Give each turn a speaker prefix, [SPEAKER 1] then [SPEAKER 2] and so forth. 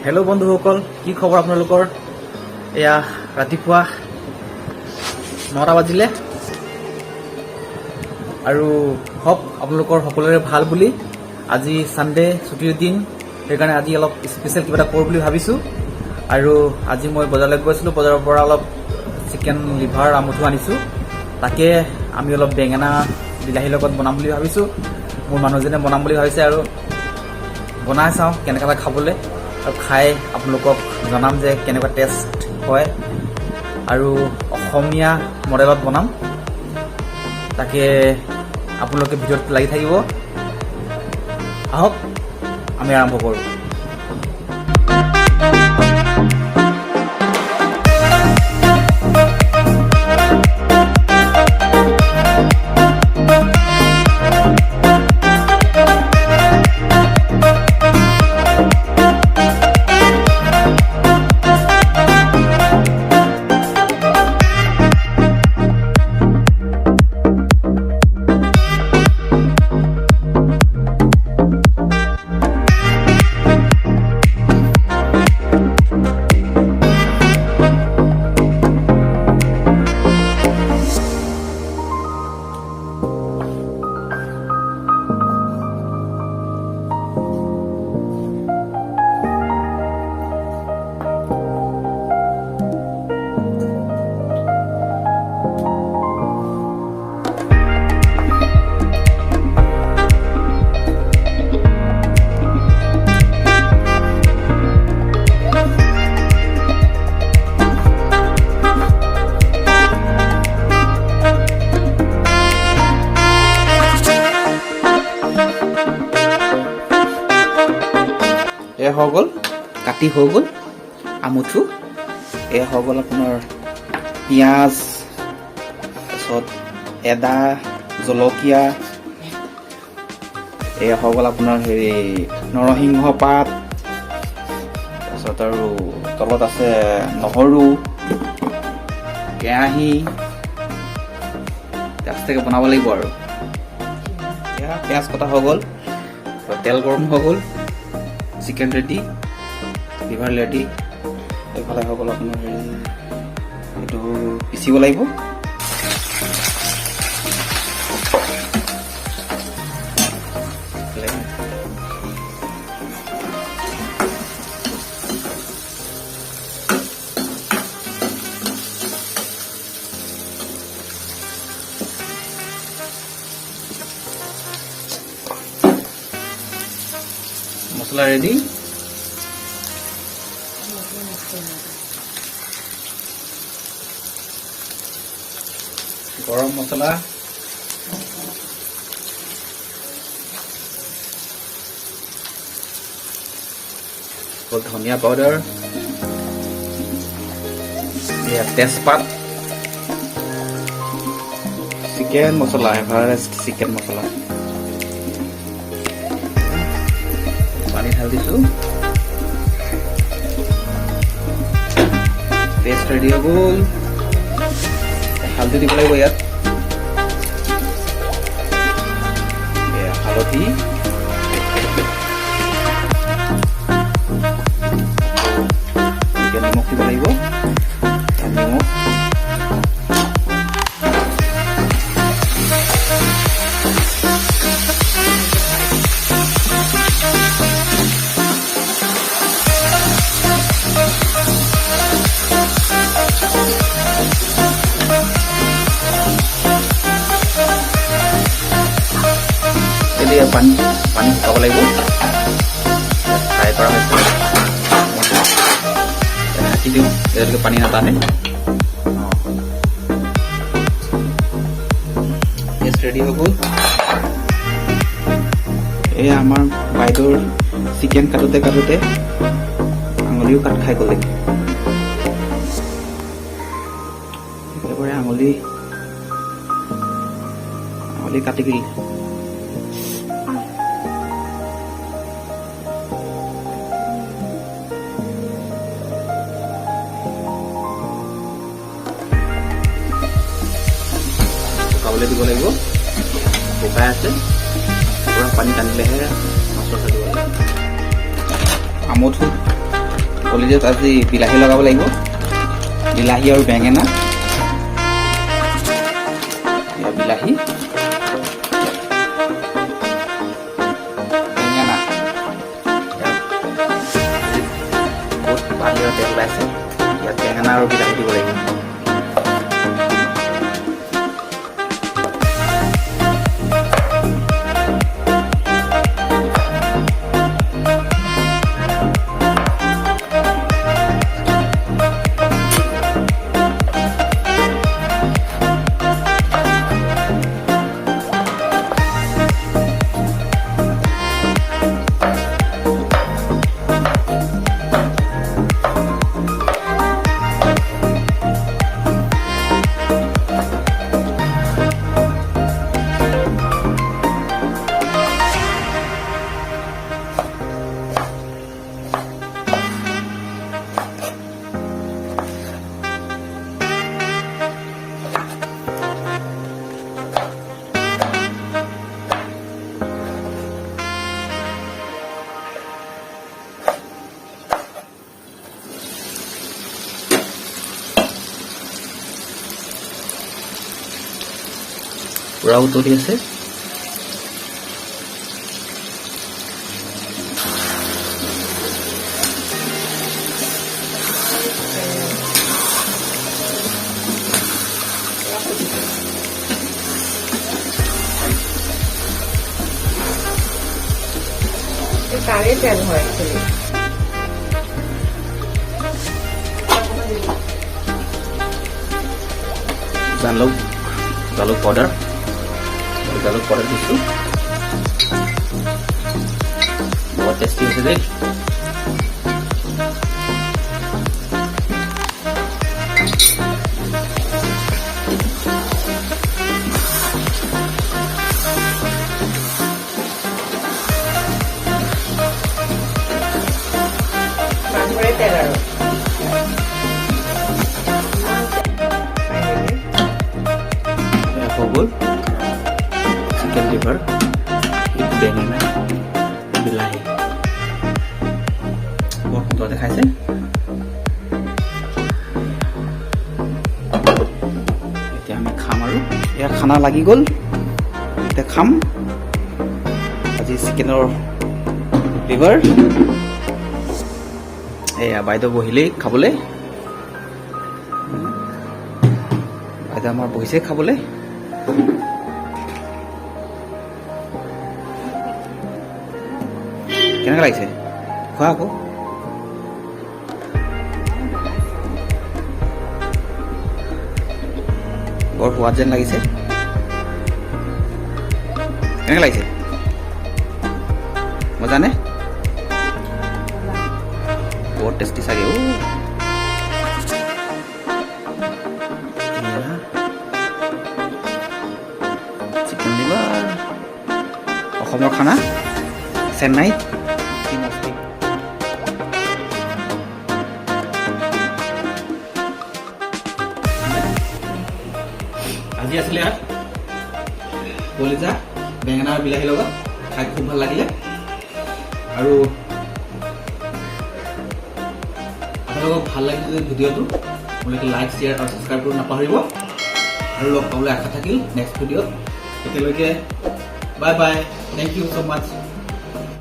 [SPEAKER 1] Hello' বন্ধুসকল, কি খবৰ আপোনালোকৰ? এয়া ৰাতিপুৱা 9টা বাজিলে আৰু হওক আপোনালোকৰ সকলোৰে ভাল বুলি। আজি ছানডে ছুটিৰ দিন, সেইকাৰণে আজি অলপ স্পেচিয়েল কিবা এটা কৰোঁ বুলি ভাবিছোঁ। আৰু আজি মই বজাৰলৈ গৈছিলোঁ, বজাৰৰ পৰা অলপ চিকেন লিভাৰ আমঠু আনিছোঁ। তাকে আমি অলপ বেঙেনা বিলাহীৰ লগত বনাম বুলি ভাবিছোঁ। মোৰ মানুহজনে বনাম বুলি ভাবিছে আৰু বনাই চাওঁ কেনেকৈ লাগে খাবলৈ, আৰু খাই আপোনালোকক জনাম যে কেনেকুৱা টেষ্ট হয়। আৰু অসমীয়া মডেলত বনাম, তাকে আপোনালোকে ভিডিঅ'ত লাগি থাকিব। আহক আমি আৰম্ভ কৰোঁ। এয়া হৈ গ'ল, কাটি হৈ গ'ল আমঠু। এয়া হৈ গ'ল আপোনাৰ পিঁয়াজ, তাৰপিছত এদা, জলকীয়া। এয়া হৈ গ'ল আপোনাৰ নৰসিংহ পাত, তাৰপিছত আৰু তলত আছে নহৰু, কেৰাহী। আস্তেকৈ বনাব লাগিব আৰু। এয়া পিঁয়াজ কটা হৈ গ'ল, তেল গৰম হৈ গ'ল, চিকেন ৰেডি, লিভাৰ ৰেডি। এইফালে হৈ গ'ল আপোনাৰ এইটো পিচিব লাগিব। মছলা ৰেডি। গৰম মছলা, ধনিয়া পাউডাৰ, তেজপাত, চিকেন মছলা, এভাৰেষ্ট চিকেন মছলা। পানী ঢালি দিছোঁ। পেষ্ট ৰেডি হৈ গ'ল। হালধি দিব লাগিব ইয়াত। হালধি, নিমখ দিব লাগিব। নিমখ, পানী শুকাব লাগিব। ফ্ৰাই কৰা হৈছে, ঢাকি দিওঁ যেতিয়ালৈকে পানী নাটানে। পেষ্ট ৰেডি হৈ গ'ল। এই আমাৰ বাইদেউৰ চিকেন কাটোতে কাটোতে আঙুলিও কাট খাই গ'লে। একেবাৰে আঙুলি কাটি গ'ল। শুকাবলৈ দিব লাগিব। শুকাই আছে, পুৰা পানী টানিলেহে মাছৰ দিব লাগিব। আমঠু কলিজাত আজি বিলাহী লগাব লাগিব, বিলাহী আৰু বেঙেনা। বিলাহী বেঙেনা বহুত বাহিৰৰ তেল ওলাইছে, ইয়াত বেঙেনা আৰু বিলাহী দিব লাগিব। পুৰা উতলি আছে।
[SPEAKER 2] তাৰে তেল হয়
[SPEAKER 1] জালুক পাউডাৰ দিছোঁ, বহুত টেষ্টি হৈছে দেই।
[SPEAKER 2] তেল আৰু
[SPEAKER 1] হৈ গ'ল চিকেন লিভাৰ, বেঙেনা, বিলাহী, বৰ সুন্দৰ দেখাইছে। এতিয়া আমি খাম আৰু ইয়াৰ খানা লাগি গ'ল, এতিয়া খাম আজি চিকেনৰ লিভাৰ। এয়া বাইদেউ বহিলেই খাবলৈ, বাইদেউ আমাৰ বহিছে খাবলৈ। কেনেকৈ লাগিছে খোৱা আকৌ? বৰ সোৱাদ যেন লাগিছে। কেনেকৈ লাগিছে? মজানে? বৰ টেষ্টি চাগে। চিকেন লিভাৰ, অসমৰ খানা, চেন্নাইত। আজি আছিলে ইয়াত কলিজা, বেঙেনা আৰু বিলাহীৰ লগত খাই খুব ভাল লাগিলে। আৰু আপোনালোকক ভাল লাগিলে যদি ভিডিঅ'টো আপোনালোকে লাইক, শ্বেয়াৰ আৰু ছাবস্ক্ৰাইব কৰিব নাপাহৰিব। আৰু লগ পাবলৈ আশা থাকিল নেক্সট ভিডিঅ'ত। এতিয়ালৈকে bye bye, thank you so' much.